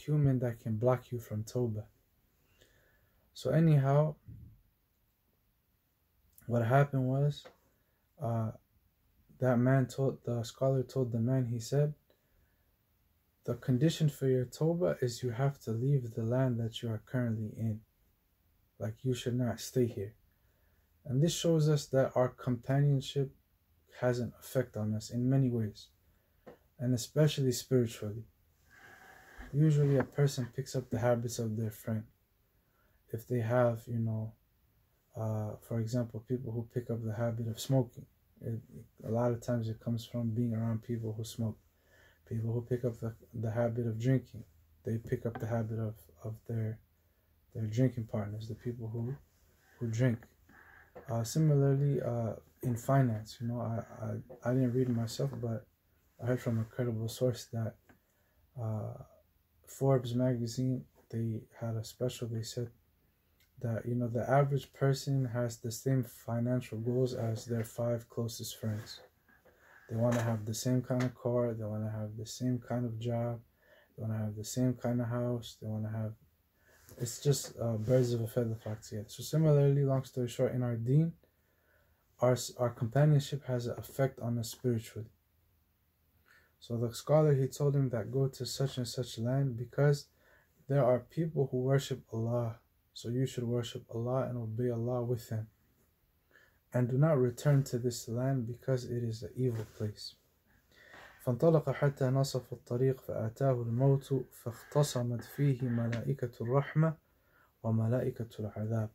human that can block you from tawbah. So anyhow, what happened was, the scholar told the man, he said, the condition for your tawbah is you have to leave the land that you are currently in. Like, you should not stay here. And this shows us that our companionship has an effect on us in many ways, and especially spiritually. Usually a person picks up the habits of their friend. If they have, for example, people who pick up the habit of smoking, a lot of times it comes from being around people who smoke. People who pick up the habit of drinking, they pick up the habit of their drinking partners, the people who drink. Similarly, in finance, I didn't read it myself, but I heard from a credible source that Forbes magazine, they had a special. They said that the average person has the same financial goals as their 5 closest friends. They want to have the same kind of car, they want to have the same kind of job, they want to have the same kind of house, they want to have, it's just birds of a feather flock together. So similarly, long story short, in our deen, our companionship has an effect on us spiritually. So the scholar, he told him that go to such and such land because there are people who worship Allah. So you should worship Allah and obey Allah with them. And do not return to this land because it is an evil place. فانطلق حتى نصف الطريق فأتاه الموت فاختصمت فيه ملائكة الرحمة وملائكة العذاب.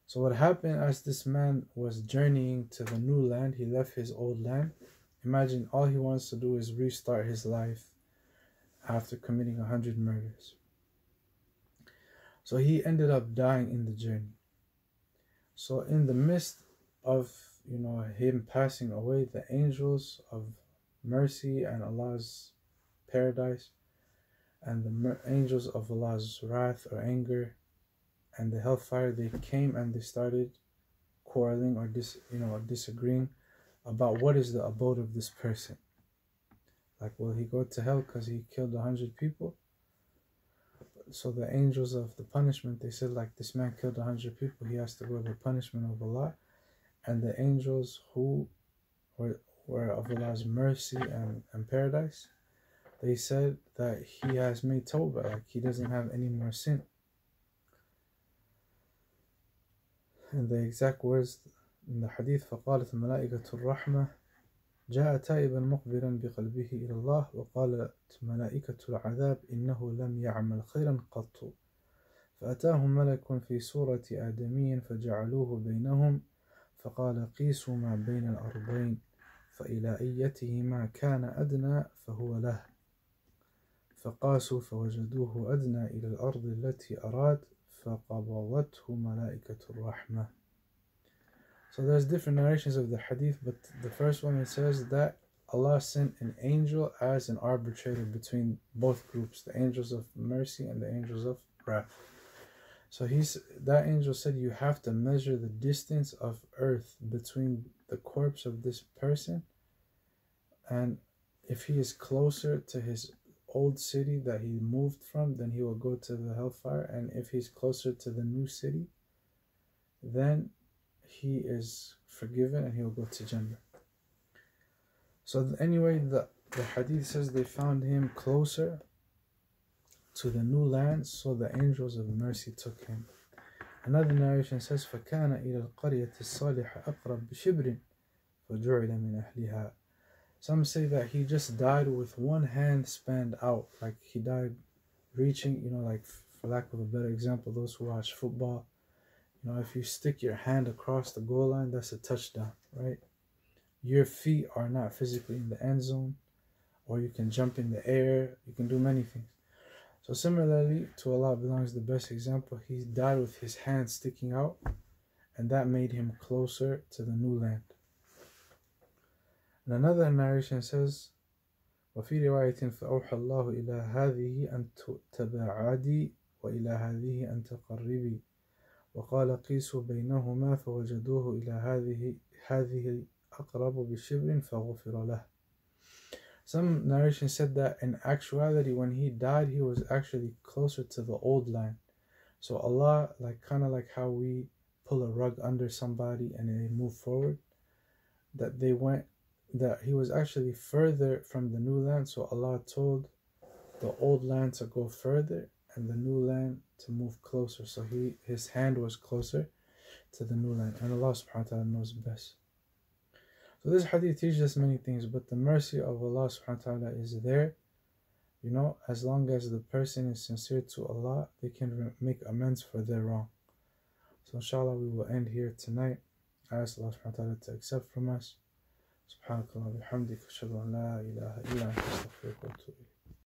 So what happened as this man was journeying to the new land, he left his old land. Imagine all he wants to do is restart his life after committing 100 murders. So he ended up dying in the journey. So in the midst of him passing away, the angels of mercy and Allah's paradise and the angels of Allah's wrath or anger and the hellfire, they came and they started quarreling or disagreeing about what is the abode of this person. Like, will he go to hell because he killed 100 people? So the angels of the punishment, they said, like, this man killed 100 people, he has to go to the punishment of Allah. And the angels who were of Allah's mercy and paradise, they said that he has made tawbah, like he doesn't have any more sin. And the exact words in the hadith, فقالت ملائكة الرحمة جاء تائبا مقبلا بقلبه إلى الله وقالت ملائكة العذاب إنه لم يعمل خيرا قط فأتاه ملك في صورة آدمي فجعلوه بينهم فقال قيسوا ما بين الأرضين فإلى أيتهما كان أدنى فهو له فقاسوا فوجدوه أدنى إلى الأرض التي أراد فقبضته ملائكة الرحمة. So there's different narrations of the hadith, but the first one, it says that Allah sent an angel as an arbitrator between both groups, the angels of mercy and the angels of wrath. So that angel said you have to measure the distance of earth between the corpse of this person, and if he is closer to his old city that he moved from, then he will go to the hellfire, and if he's closer to the new city, then he is forgiven and he will go to Jannah. So anyway, the hadith says they found him closer to the new land, so the angels of mercy took him. Another narration says فَكَانَ إِلَى الْقَرْيَةِ الصَّالِحَةِ أَقْرَبْ بِشِبْرٍ فَجُعِلَ مِنْ أَهْلِهَا. Some say that he just died with one hand spanned out, like he died reaching, like, for lack of a better example, those who watch football, if you stick your hand across the goal line, that's a touchdown, right? Your feet are not physically in the end zone, or you can jump in the air, you can do many things. So similarly, to Allah belongs the best example. He died with his hand sticking out, and that made him closer to the new land. And another narration says, وفي رواية فأوحى الله إلى هذه أن تباعدي وإلى هذه أن تقربي وقال قيسوا بينهما فوجدوه إلى هذه أقرب بشبر فغفر له. Some narration said that in actuality when he died he was actually closer to the old land. So Allah, like kind of like how we pull a rug under somebody and they move forward, that he was actually further from the new land. So Allah told the old land to go further and the new land to move closer. So his hand was closer to the new land, and Allah subhanahu wa ta'ala knows best. So this hadith teaches us many things, but the mercy of Allah subhanahu wa ta'ala is there. You know, as long as the person is sincere to Allah, they can make amends for their wrong. So inshallah we will end here tonight. I ask Allah subhanahu wa ta'ala to accept from us. Subhanakallah wa bihamdika ashhadu an la ilaha illa anta astaghfiruka wa atubu ilayk.